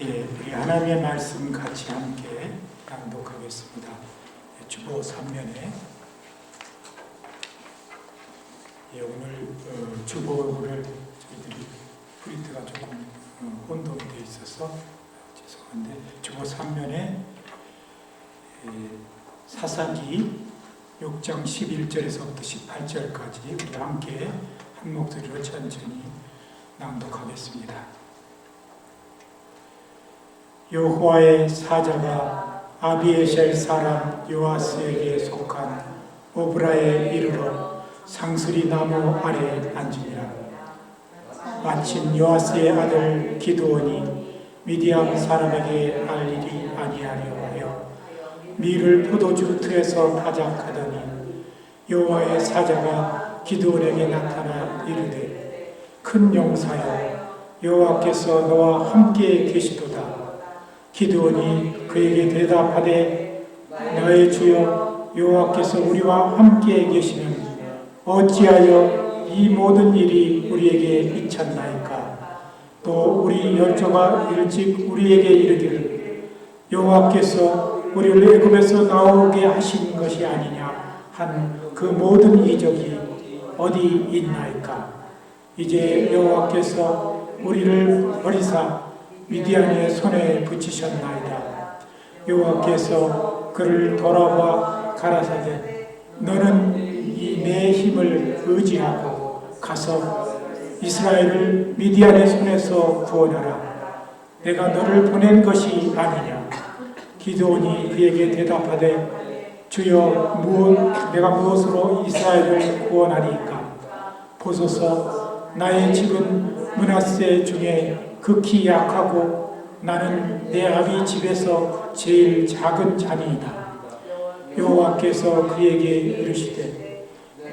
예, 우리 하나님의 말씀 같이 함께 낭독하겠습니다. 주보 3면에 오늘 주보를 저희들이 프린트가 조금 혼동이 되어 있어서 죄송한데 주보 3면에 사사기 6장 11절에서부터 18절까지 우리 함께 한 목소리로 천천히 낭독하겠습니다. 여호와의 사자가 아비에셀 사람 요아스에게 속한 오브라에 이르러 상수리 나무 아래 앉으니라. 마침 요아스의 아들 기드온이 미디안 사람에게 알 일이 아니하려 하여 밀을 포도주 틀에서 타작하더니 여호와의 사자가 기드온에게 나타나 이르되 큰 용사여 여호와께서 너와 함께 계시도다. 기드온이 그에게 대답하되 너의 주여 여호와께서 우리와 함께 계시면 어찌하여 이 모든 일이 우리에게 미쳤나이까. 또 우리 열조가 일찍 우리에게 이르기를 여호와께서 우리를 애굽에서 나오게 하신 것이 아니냐 한 그 모든 이적이 어디 있나이까. 이제 여호와께서 우리를 버리사 미디안의 손에 붙이셨나이다. 여호와께서 그를 돌아봐 가라사대 너는 이 내 힘을 의지하고 가서 이스라엘을 미디안의 손에서 구원하라. 내가 너를 보낸 것이 아니냐. 기드온이 그에게 대답하되 주여 내가 무엇으로 이스라엘을 구원하리이까. 보소서 나의 집은 므낫세 중에 극히 약하고 나는 내 아비 집에서 제일 작은 자니이다. 여호와께서 그에게 이르시되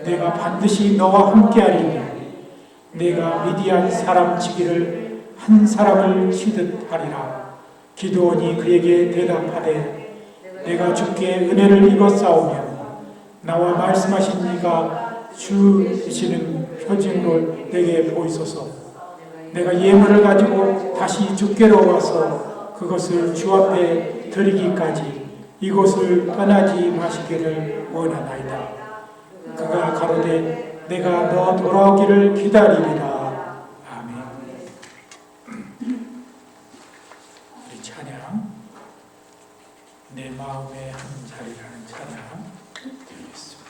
내가 반드시 너와 함께하리니 내가 미디안 사람 치기를 한 사람을 치듯 하리라. 기드온이 그에게 대답하되 내가 주께 은혜를 입었사오며 나와 말씀하신 이가 주 되시는 표징을 내게 보이소서. 내가 예물을 가지고 다시 주께로 와서 그것을 주 앞에 드리기까지 이곳을 떠나지 마시기를 원하나이다. 그가 가로되 내가 너 돌아오기를 기다리리라. 아멘. 우리 찬양 내 마음의 한 자리라는 찬양 드리겠습니다.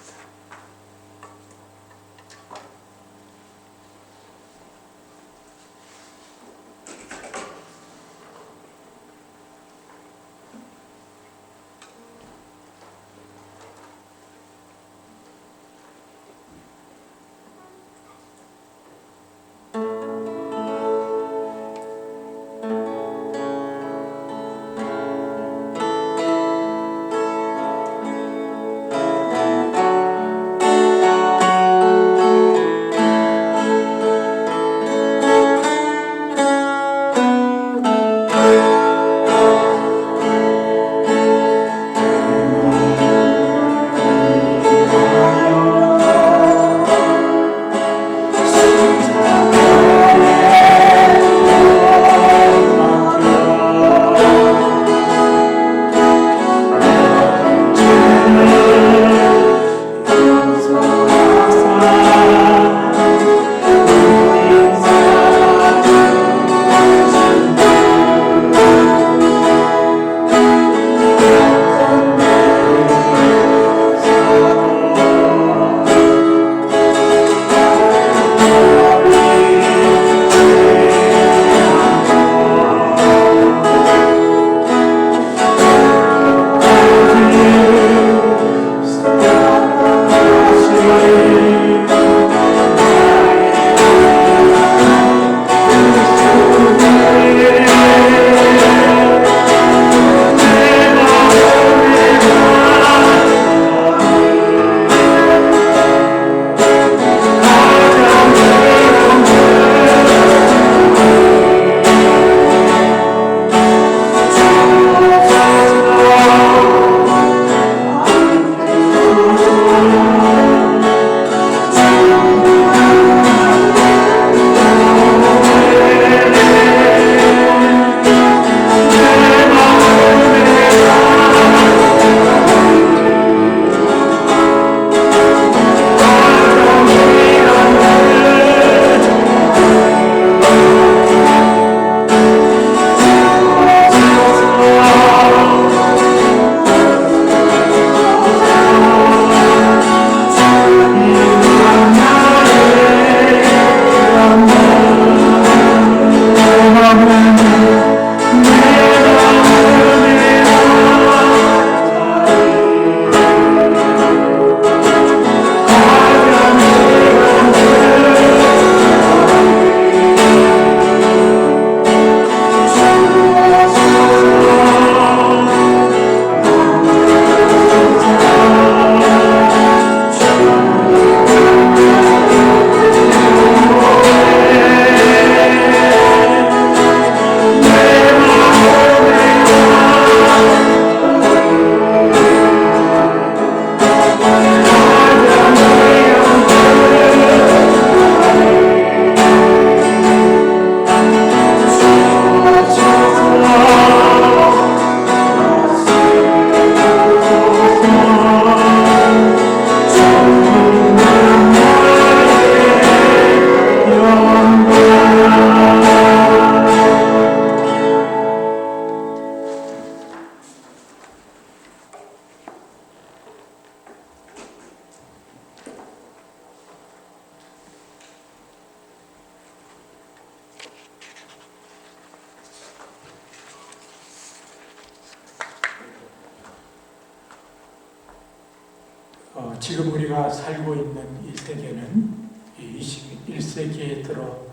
지금 우리가 살고 있는 이 세계는 21세기에 들어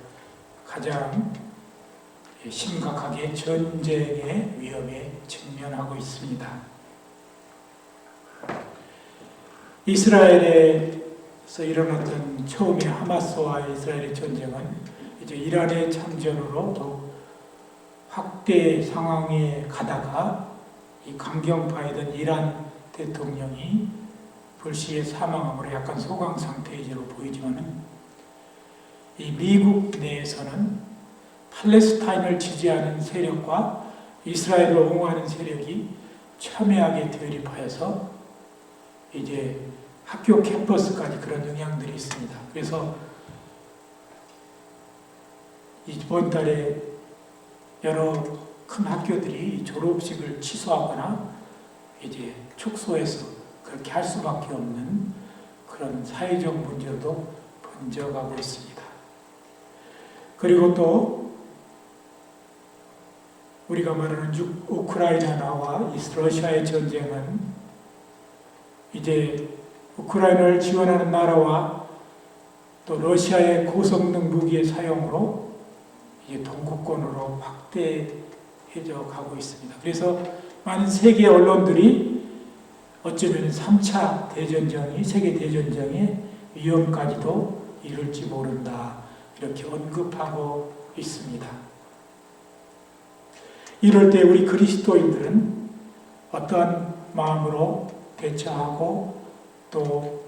가장 심각하게 전쟁의 위험에 직면하고 있습니다. 이스라엘에서 일어났던 처음에 하마스와 이스라엘의 전쟁은 이제 이란의 참전으로 더욱 확대 상황에 가다가 이 강경파이던 이란 대통령이 불시에 사망함으로 약간 소강 상태이로 보이지만은 이 미국 내에서는 팔레스타인을 지지하는 세력과 이스라엘을 옹호하는 세력이 첨예하게 대립하여서 이제 학교 캠퍼스까지 그런 영향들이 있습니다. 그래서 이번 달에 여러 큰 학교들이 졸업식을 취소하거나 이제 축소해서 그렇게 할 수밖에 없는 그런 사회적 문제도 번져가고 있습니다. 그리고 또 우리가 말하는 우크라이나와 러시아의 전쟁은 이제 우크라이나를 지원하는 나라와 또 러시아의 고성능 무기의 사용으로 이제 동구권으로 확대해져 가고 있습니다. 그래서 많은 세계 언론들이 어쩌면 3차 대전쟁이 세계대전쟁의 위험까지도 이룰지 모른다 이렇게 언급하고 있습니다. 이럴 때 우리 그리스도인들은 어떠한 마음으로 대처하고 또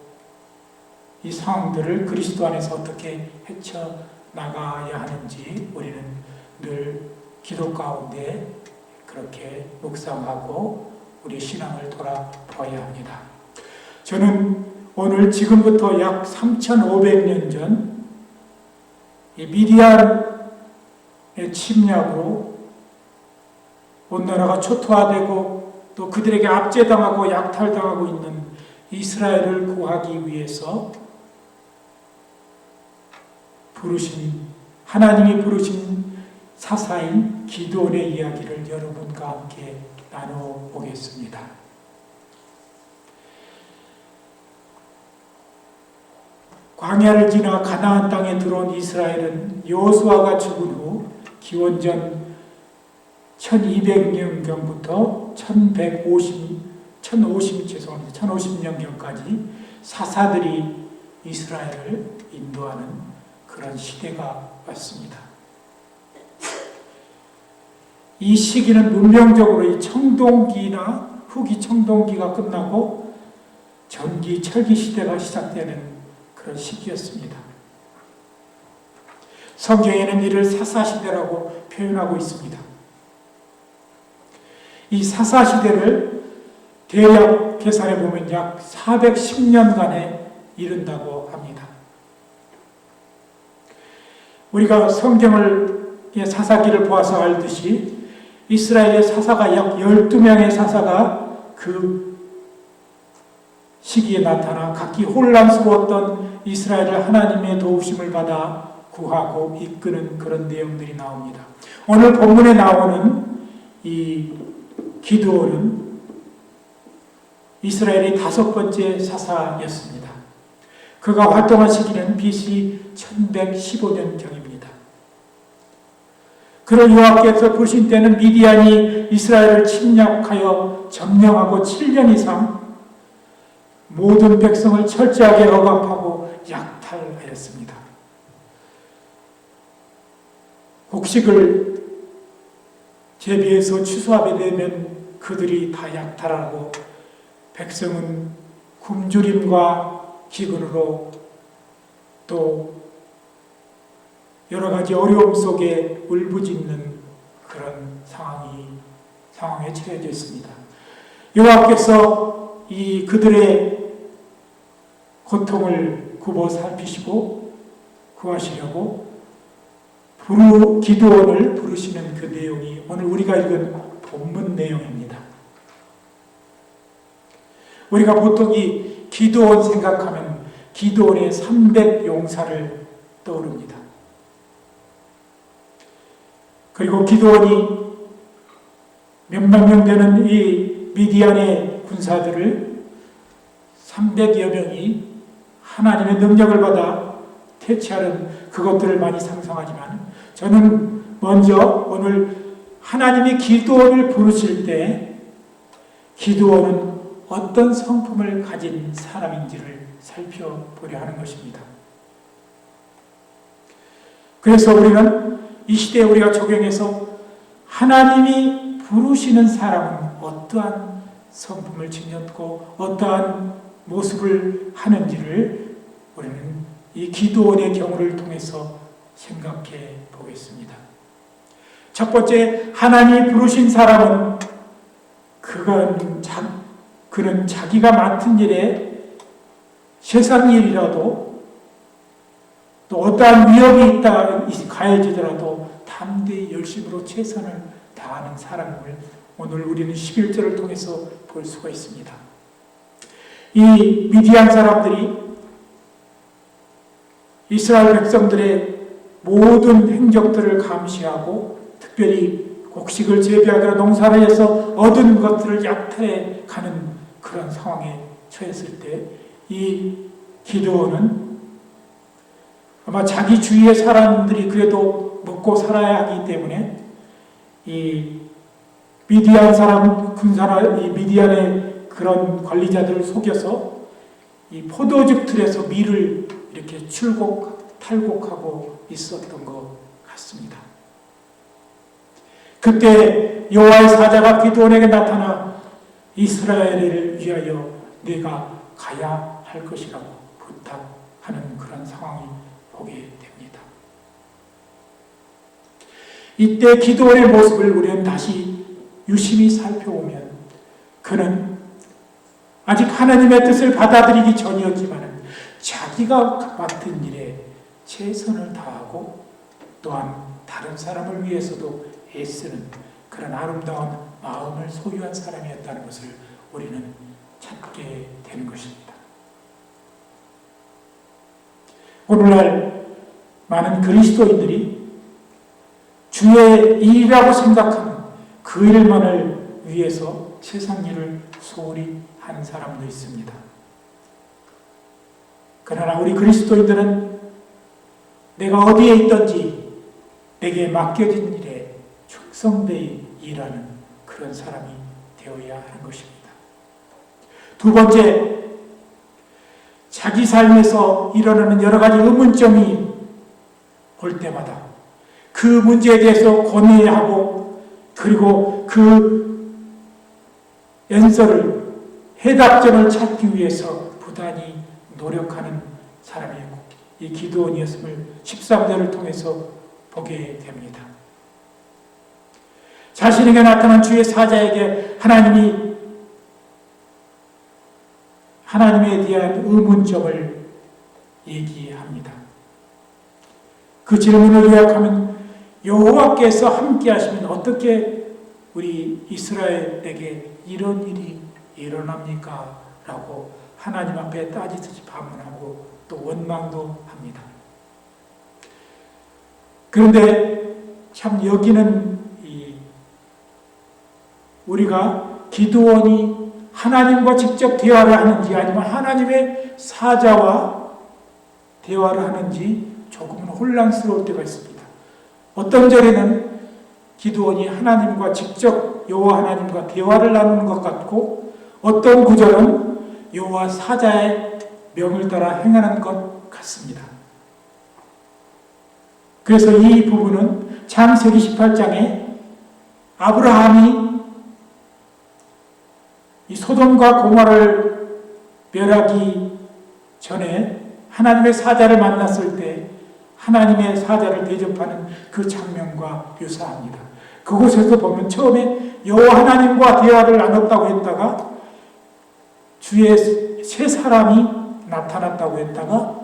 이 상황들을 그리스도 안에서 어떻게 헤쳐나가야 하는지 우리는 늘 기도 가운데 그렇게 묵상하고 우리 신앙을 돌아봐야 합니다. 저는 오늘 지금부터 약 3,500년 전 이 미디안의 침략으로 온 나라가 초토화되고 또 그들에게 압제당하고 약탈당하고 있는 이스라엘을 구하기 위해서 하나님이 부르신 사사인 기드온의 이야기를 여러분과 함께 나눠보겠습니다. 광야를 지나 가나안 땅에 들어온 이스라엘은 여호수아가 죽은 후 기원전 1200년경부터 1050년경까지 사사들이 이스라엘을 인도하는 그런 시대가 왔습니다. 이 시기는 문명적으로 이 청동기나 후기 청동기가 끝나고 전기, 철기 시대가 시작되는 그런 시기였습니다. 성경에는 이를 사사시대라고 표현하고 있습니다. 이 사사시대를 대략 계산해 보면 약 410년간에 이른다고 합니다. 우리가 성경의 사사기를 보아서 알듯이 이스라엘의 사사가 약 12명의 사사가 그 시기에 나타나 각기 혼란스러웠던 이스라엘을 하나님의 도우심을 받아 구하고 이끄는 그런 내용들이 나옵니다. 오늘 본문에 나오는 이 기드온은 이스라엘의 5번째 사사였습니다. 그가 활동한 시기는 BC 1115년경입니다. 그를 여호와께서 부르신 때는 미디안이 이스라엘을 침략하여 점령하고 7년 이상 모든 백성을 철저하게 억압하고 약탈하였습니다. 곡식을 재배해서 추수하게 되면 그들이 다 약탈하고 백성은 굶주림과 기근으로 또 여러 가지 어려움 속에 울부짖는 그런 상황에 처해져 있습니다. 여호와께서 이 그들의 고통을 굽어 살피시고 구하시려고 기드온을 부르시는 그 내용이 오늘 우리가 읽은 본문 내용입니다. 우리가 보통 이 기드온 생각하면 기드온의 300용사를 떠오릅니다. 그리고 기드온이 몇만 명 되는 이 미디안의 군사들을 300여 명이 하나님의 능력을 받아 퇴치하는 그것들을 많이 상상하지만 저는 먼저 오늘 하나님이 기드온을 부르실 때 기드온은 어떤 성품을 가진 사람인지를 살펴보려 하는 것입니다. 그래서 우리는 이 시대에 우리가 적용해서 하나님이 부르시는 사람은 어떠한 성품을 지녔고 어떠한 모습을 하는지를 우리는 이 기드온의 경우를 통해서 생각해 보겠습니다. 첫 번째, 하나님이 부르신 사람은 그는 자기가 맡은 일에 세상 일이라도 또 어떠한 위협이 가해지더라도 담대히 열심으로 최선을 다하는 사람을 오늘 우리는 11절을 통해서 볼 수가 있습니다. 이 미디안 사람들이 이스라엘 백성들의 모든 행적들을 감시하고 특별히 곡식을 재배하거나 농사를 해서 얻은 것들을 약탈해 가는 그런 상황에 처했을 때 이 기드온은 아마 자기 주위의 사람들이 그래도 먹고 살아야 하기 때문에 이 미디안 사람 이 미디안의 그런 관리자들을 속여서 이 포도즙 틀에서 밀을 이렇게 탈곡하고 있었던 것 같습니다. 그때 여호와의 사자가 기드온에게 나타나 이스라엘을 위하여 내가 가야 할 것이라고 부탁하는 그런 상황이 보게 됩니다. 이때 기드온의 모습을 우리는 다시 유심히 살펴보면 그는 아직 하나님의 뜻을 받아들이기 전이었지만 자기가 맡은 일에 최선을 다하고 또한 다른 사람을 위해서도 애쓰는 그런 아름다운 마음을 소유한 사람이었다는 것을 우리는 찾게 되는 것입니다. 오늘날 많은 그리스도인들이 주의 일이라고 생각하는 그 일만을 위해서 세상 일을 소홀히 하는 사람도 있습니다. 그러나 우리 그리스도인들은 내가 어디에 있든지 내게 맡겨진 일에 충성되이 일하는 그런 사람이 되어야 하는 것입니다. 두 번째, 자기 삶에서 일어나는 여러 가지 의문점이 올 때마다 그 문제에 대해서 고민해야 하고 그리고 그 연설을 해답점을 찾기 위해서 부단히 노력하는 사람이고 이 기드온이었음을 13절을 통해서 보게 됩니다. 자신에게 나타난 주의 사자에게 하나님에 대한 의문점을 얘기합니다. 그 질문을 요약하면 여호와께서 함께 하시면 어떻게 우리 이스라엘에게 이런 일이 일어납니까? 라고 하나님 앞에 따지듯이 반문하고 또 원망도 합니다. 그런데 참 여기는 우리가 기드온이 하나님과 직접 대화를 하는지 아니면 하나님의 사자와 대화를 하는지 조금은 혼란스러울 때가 있습니다. 어떤 절에는 기드온이 하나님과 직접 여호와 하나님과 대화를 나누는 것 같고 어떤 구절은 여호와 사자의 명을 따라 행하는 것 같습니다. 그래서 이 부분은 창세기 18장에 아브라함이 이 소돔과 고모라를 멸하기 전에 하나님의 사자를 만났을 때 하나님의 사자를 대접하는 그 장면과 유사합니다. 그곳에서 보면 처음에 여호와 하나님과 대화를 나눴다고 했다가 주의 세 사람이 나타났다고 했다가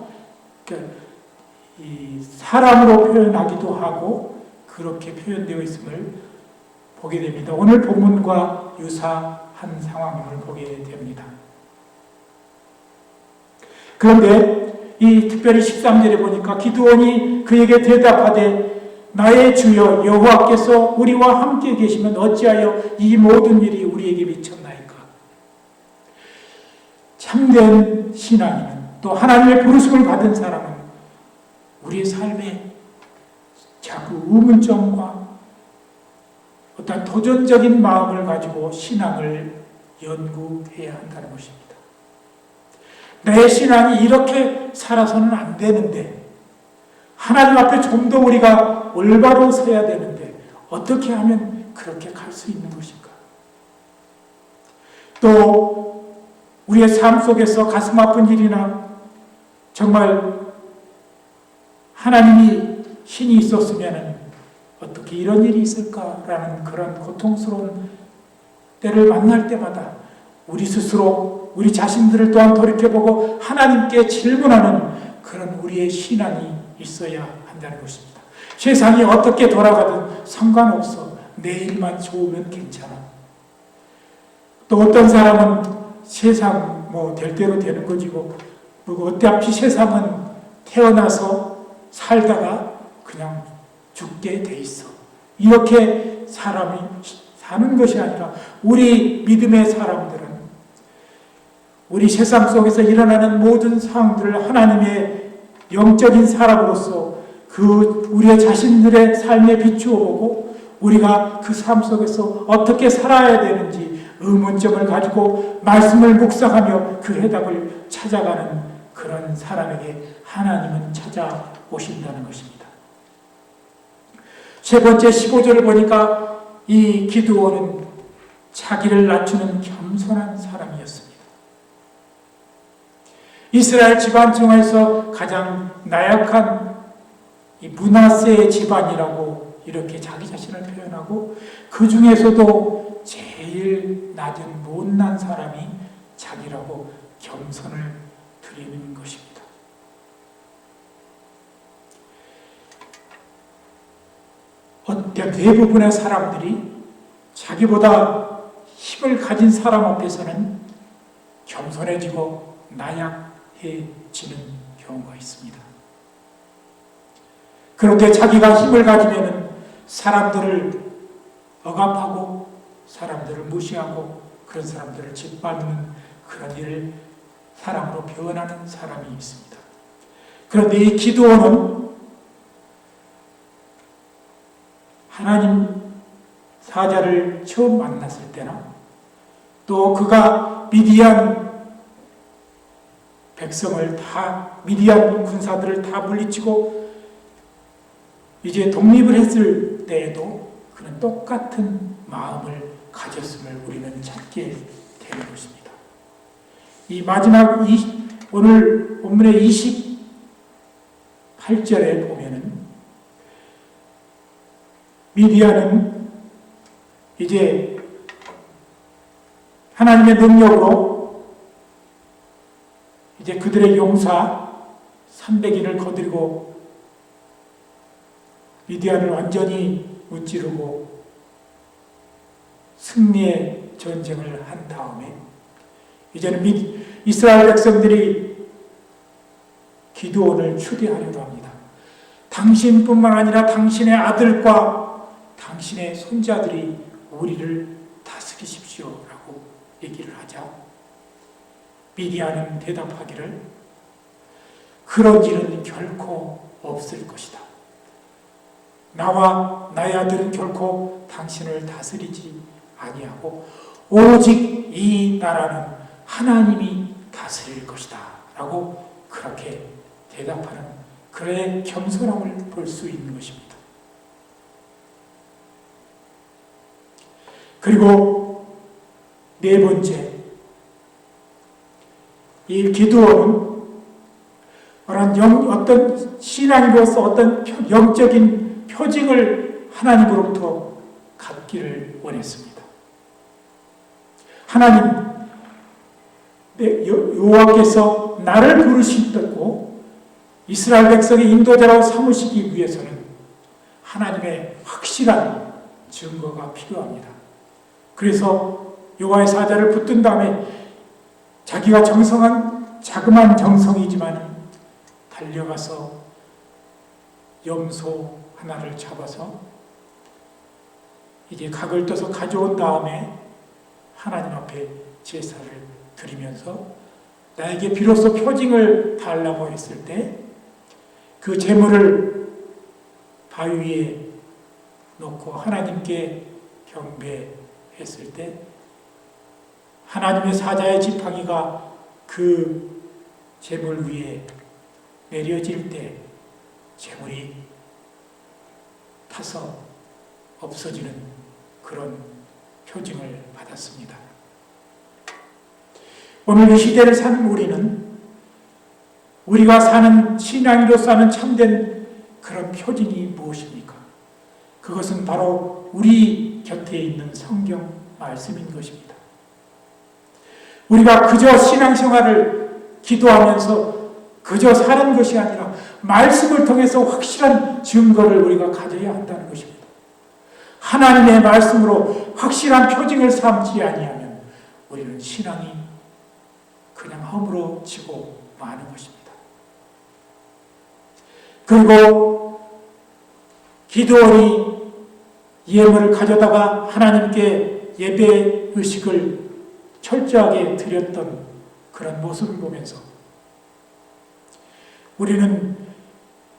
이 사람으로 표현하기도 하고 그렇게 표현되어 있음을 보게 됩니다. 오늘 본문과 유사한 상황임을 보게 됩니다. 그런데 이 특별히 13절에 보니까 기드온이 그에게 대답하되 나의 주여 여호와께서 우리와 함께 계시면 어찌하여 이 모든 일이 우리에게 미쳤나이까. 참된 신앙인은, 또 하나님의 부르심을 받은 사람은 우리의 삶에 자꾸 의문점과 어떤 도전적인 마음을 가지고 신앙을 연구해야 한다는 것입니다. 내 신앙이 이렇게 살아서는 안 되는데, 하나님 앞에 좀 더 우리가 올바로 서야 되는데 어떻게 하면 그렇게 갈 수 있는 것인가? 또 우리의 삶 속에서 가슴 아픈 일이나 정말 하나님이 신이 있었으면 어떻게 이런 일이 있을까라는 그런 고통스러운 때를 만날 때마다 우리 스스로 우리 자신들을 또한 돌이켜보고 하나님께 질문하는 그런 우리의 신앙이 있어야 한다는 것입니다. 세상이 어떻게 돌아가든 상관없어. 내일만 좋으면 괜찮아. 또 어떤 사람은 세상 될 대로 되는 거지고, 어차피 세상은 태어나서 살다가 그냥 죽게 돼 있어. 이렇게 사람이 사는 것이 아니라 우리 믿음의 사람들은 우리 세상 속에서 일어나는 모든 상황들을 하나님의 영적인 사람으로서 우리의 자신들의 삶에 비추어 보고 우리가 그 삶 속에서 어떻게 살아야 되는지 의문점을 가지고 말씀을 묵상하며 그 해답을 찾아가는 그런 사람에게 하나님은 찾아오신다는 것입니다. 세 번째 15절을 보니까 이 기드온은 자기를 낮추는 겸손한 사람이었습니다. 이스라엘 집안 중에서 가장 나약한 이 므낫세의 집안이라고 이렇게 자기 자신을 표현하고, 그 중에서도 제일 낮은 못난 사람이 자기라고 겸손을 드리는 것입니다. 대부분의 사람들이 자기보다 힘을 가진 사람 앞에서는 겸손해지고 나약해지는 경우가 있습니다. 그런데 자기가 힘을 가지면 사람들을 억압하고 사람들을 무시하고 그런 사람들을 짓밟는 그런 일을 사람으로 변하는 사람이 있습니다. 그런데 이 기드온은 하나님 사자를 처음 만났을 때나 또 그가 미디안 백성을 미디안 군사들을 다 물리치고 이제 독립을 했을 때에도 그는 똑같은 마음을 가졌음을 우리는 찾게 되는 것입니다. 이 마지막 오늘 본문의 28절에 보면은 미디안은 이제 하나님의 능력으로 이제 그들의 용사 300인을 거두고 미디안을 완전히 무찌르고 승리의 전쟁을 한 다음에 이제는 이스라엘 백성들이 기드온을 추대하려고 합니다. 당신뿐만 아니라 당신의 아들과 당신의 손자들이 우리를 다스리십시오라고 얘기를 하자 미디안은 대답하기를 그런 일은 결코 없을 것이다. 나와 나의 아들은 결코 당신을 다스리지 아니하고 오직 이 나라는 하나님이 다스릴 것이다 라고 그렇게 대답하는 그의 겸손함을 볼 수 있는 것입니다. 그리고 네 번째, 이 기드온은 어떤 신앙으로서 어떤 영적인 표징을 하나님으로부터 갖기를 원했습니다. 하나님, 여호와께서 나를 부르시고 이스라엘 백성의 인도자라고 삼으시기 위해서는 하나님의 확실한 증거가 필요합니다. 그래서 여호와의 사자를 붙든 다음에 자기가 자그마한 정성이지만 달려가서 염소 하나를 잡아서 이제 각을 떠서 가져온 다음에 하나님 앞에 제사를 드리면서 나에게 비로소 표징을 달라고 했을 때 그 제물을 바위 위에 놓고 하나님께 경배했을 때 하나님의 사자의 지팡이가 그 제물 위에 내려질 때 제물이 타서 없어지는 그런 표징을 받았습니다. 오늘 이 시대를 사는 우리는 우리가 사는 신앙으로서 하는 참된 그런 표징이 무엇입니까? 그것은 바로 우리 곁에 있는 성경 말씀인 것입니다. 우리가 그저 신앙생활을 기도하면서 그저 사는 것이 아니라 말씀을 통해서 확실한 증거를 우리가 가져야 한다는 것입니다. 하나님의 말씀으로 확실한 표징을 삼지 아니하면 우리는 신앙이 그냥 허물어지고 마는 것입니다. 그리고 기드온이 예물을 가져다가 하나님께 예배 의식을 철저하게 드렸던 그런 모습을 보면서 우리는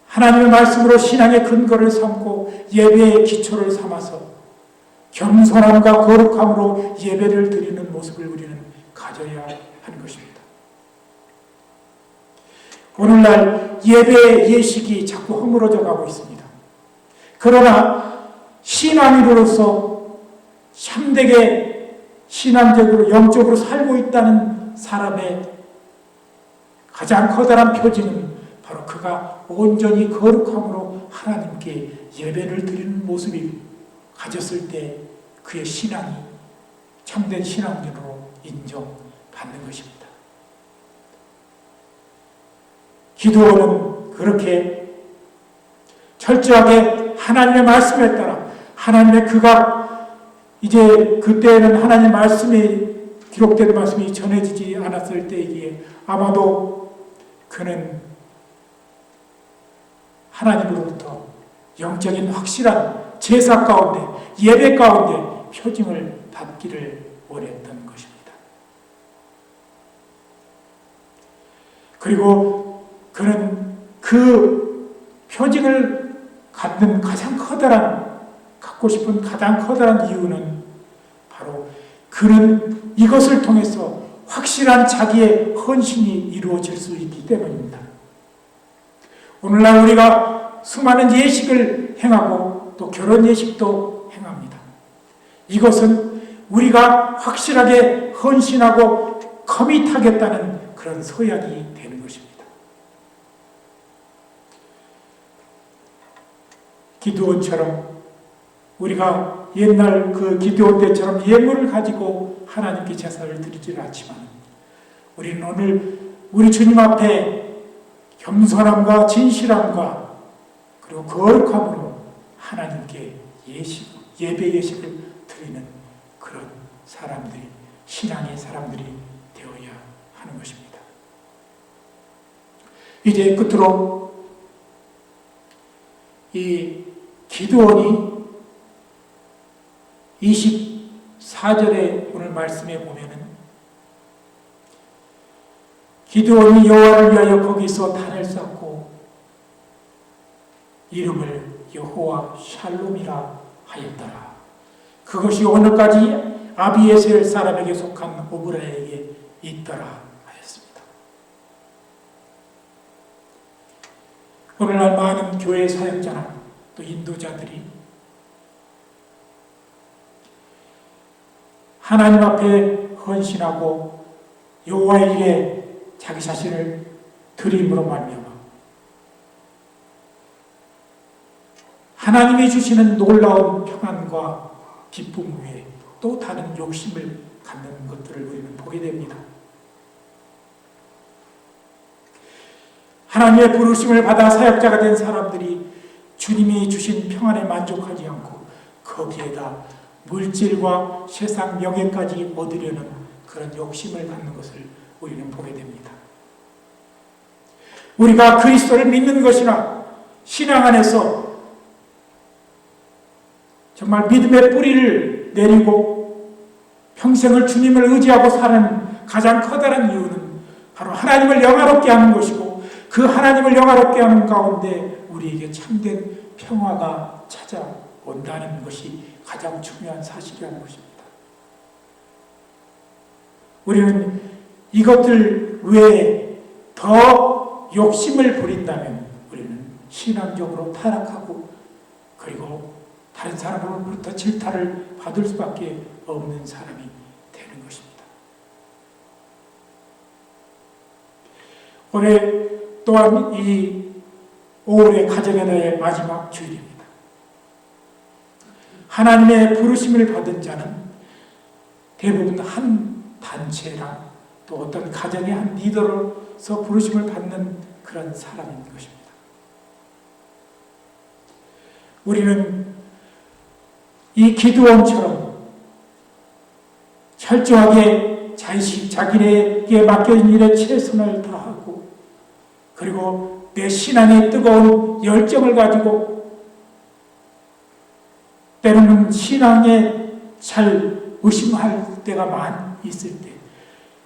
하나님의 말씀으로 신앙의 근거를 삼고 예배의 기초를 삼아서 겸손함과 거룩함으로 예배를 드리는 모습을 우리는 가져야 하는 것입니다. 오늘날 예배의 예식이 자꾸 허물어져 가고 있습니다. 그러나 신앙인으로서 참되게 신앙적으로 영적으로 살고 있다는 사람의 가장 커다란 표징은 바로 그가 온전히 거룩함으로 하나님께 예배를 드리는 모습이 가졌을 때 그의 신앙이 참된 신앙인으로 인정받는 것입니다. 기드온은 그렇게 철저하게 하나님의 말씀에 따라 하나님의 그가 이제 그때는 하나님의 말씀이 기록된 말씀이 전해지지 않았을 때이기에 아마도 그는 하나님으로부터 영적인 확실한 제사 가운데 예배 가운데 표징을 받기를 원했던 것입니다. 그리고 그는 그 표징을 갖는 갖고 싶은 가장 커다란 이유는 바로 그는 이것을 통해서 확실한 자기의 헌신이 이루어질 수 있기 때문입니다. 오늘날 우리가 수많은 예식을 행하고 또 결혼 예식도 행합니다. 이것은 우리가 확실하게 헌신하고 커밋하겠다는 그런 서약이 되는 것입니다. 기드온처럼 우리가 옛날 그 기드온 때처럼 예물을 가지고 하나님께 제사를 드리지는 않지만 우리는 오늘 우리 주님 앞에 겸손함과 진실함과 그리고 거룩함으로 하나님께 예배 예식을 드리는 그런 사람들이 신앙의 사람들이 되어야 하는 것입니다. 이제 끝으로 이 기드온이 24절에 오늘 말씀에 보면은 기드온이 여호와를 위하여 거기서 단을 쌓고 이름을 여호와 샬롬이라 하였더라. 그것이 오늘까지 아비에셀 사람에게 속한 오브라에게 있더라 하였습니다. 오늘날 많은 교회 사역자나 또 인도자들이 하나님 앞에 헌신하고 여호와의 일에 자기 자신을 드림으로 말미암아 하나님이 주시는 놀라운 평안과 기쁨 외에 또 다른 욕심을 갖는 것들을 우리는 보게 됩니다. 하나님의 부르심을 받아 사역자가 된 사람들이 주님이 주신 평안에 만족하지 않고 거기에다 물질과 세상 명예까지 얻으려는 그런 욕심을 갖는 것을 우리는 보게 됩니다. 우리가 그리스도를 믿는 것이나 신앙 안에서 정말 믿음의 뿌리를 내리고 평생을 주님을 의지하고 사는 가장 커다란 이유는 바로 하나님을 영화롭게 하는 것이고, 그 하나님을 영화롭게 하는 가운데 우리에게 참된 평화가 찾아온다는 것이 가장 중요한 사실이라는 것입니다. 우리는 이것들 외에 더 욕심을 부린다면 우리는 신앙적으로 타락하고, 그리고 다른 사람으로부터 질타를 받을 수밖에 없는 사람이 되는 것입니다. 올해 또한 이 5월의 가정의 날의 마지막 주일입니다. 하나님의 부르심을 받은 자는 대부분 한 단체나 또 어떤 가정의 한 리더로서 부르심을 받는 그런 사람인 것입니다. 우리는 이 기드온처럼 철저하게 자기에게 맡겨진 일에 최선을 다하고, 그리고 내 신앙의 뜨거운 열정을 가지고 때로는 신앙에 잘 의심할 때가 많이 있을 때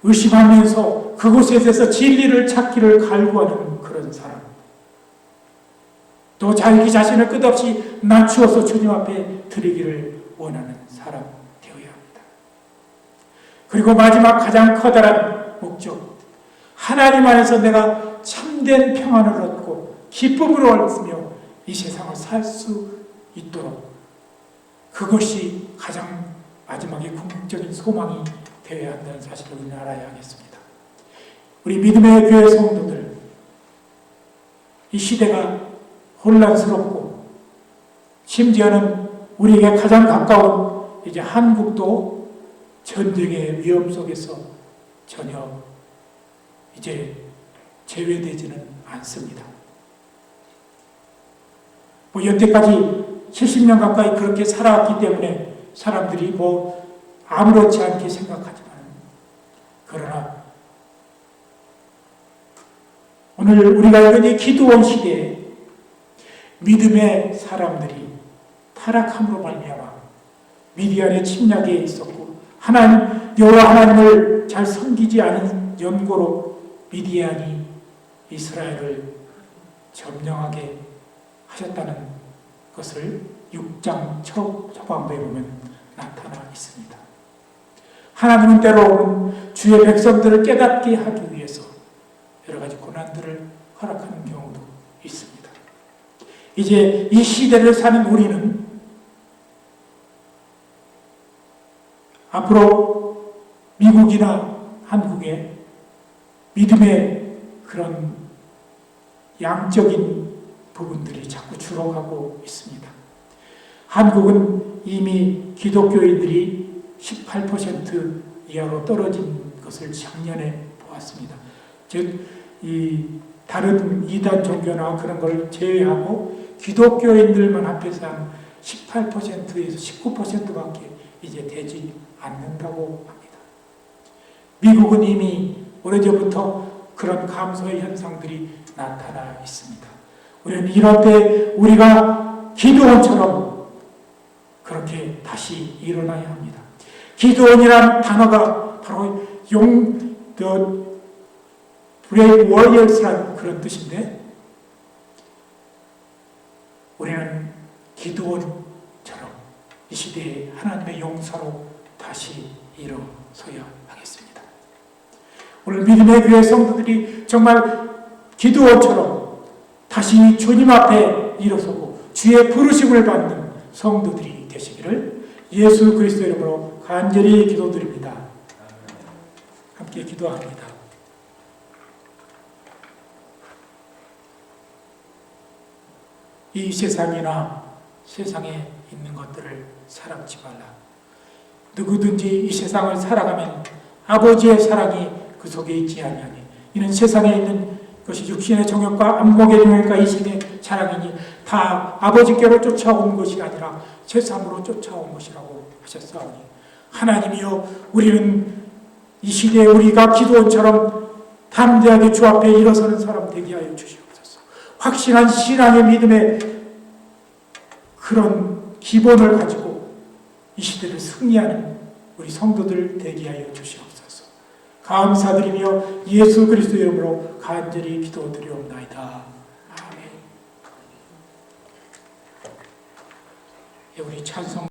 의심하면서 그곳에 대해서 진리를 찾기를 갈구하는 그런 사람, 또 자기 자신을 끝없이 낮추어서 주님 앞에 드리기를 원하는 사람 되어야 합니다. 그리고 마지막 가장 커다란 목적, 하나님 안에서 내가 참된 평안을 얻고 기쁨으로 얻으며 이 세상을 살 수 있도록, 그것이 가장 마지막에 궁극적인 소망이 되어야 한다는 사실을 우리는 알아야 하겠습니다. 우리 믿음의 교회 성도들, 이 시대가 혼란스럽고 심지어는 우리에게 가장 가까운 이제 한국도 전쟁의 위험 속에서 전혀 이제 제외되지는 않습니다. 여태까지 70년 가까이 그렇게 살아왔기 때문에 사람들이 아무렇지 않게 생각하지만, 그러나 오늘 우리가 읽은 이 기드온 시대에 믿음의 사람들이 타락함으로 말미암아 미디안의 침략에 있었고, 여호와 하나님을 잘 섬기지 않은 연고로 미디안이 이스라엘을 점령하게 하셨다는 것을 6장 초반부에 보면 나타나 있습니다. 하나님은 때로는 주의 백성들을 깨닫게 하기 위해서 여러 가지 고난들을 허락하는 경우도 있습니다. 이제 이 시대를 사는 우리는 앞으로 미국이나 한국의 믿음의 그런 양적인 부분들이 자꾸 줄어가고 있습니다. 한국은 이미 기독교인들이 18% 이하로 떨어진 것을 작년에 보았습니다. 즉, 이 다른 이단 종교나 그런 걸 제외하고 기독교인들만 합해서 한 18%에서 19%밖에 이제 되지 않는다고 합니다. 미국은 이미 오래전부터 그런 감소의 현상들이 나타나 있습니다. 우리는 이럴 때 우리가 기드온처럼 그렇게 다시 일어나야 합니다. 기드온이란 단어가 바로 브레이브 워리어스라는 그런 뜻인데, 우리는 기드온처럼 이 시대에 하나님의 용사로 다시 일어서야 하겠습니다. 오늘 믿음의 교회 성도들이 정말 기드온처럼 다시 주님 앞에 일어서고 주의 부르심을 받는 성도들이 되시기를 예수 그리스도 이름으로 간절히 기도드립니다. 함께 기도합니다. 이 세상이나 세상에 있는 것들을 사랑치 말라. 누구든지 이 세상을 살아가면 아버지의 사랑이 그 속에 있지 아니하니, 이는 세상에 있는 것이 육신의 정욕과 안목의 정욕과 이생의 자랑이니 다 아버지께로 쫓아온 것이 아니라 세상으로 쫓아온 것이라고 하셨사오니, 하나님이여, 우리는 이 시대에 우리가 기드온처럼 담대하게 주 앞에 일어서는 사람 되게 하여 주시옵소서. 확실한 신앙의 믿음의 그런 기본을 가지고 이 시대를 승리하는 우리 성도들 되게 하여 주시옵소서. 감사드리며 예수 그리스도 이름으로 간절히 기도드리옵나이다. 아멘. 우리 찬송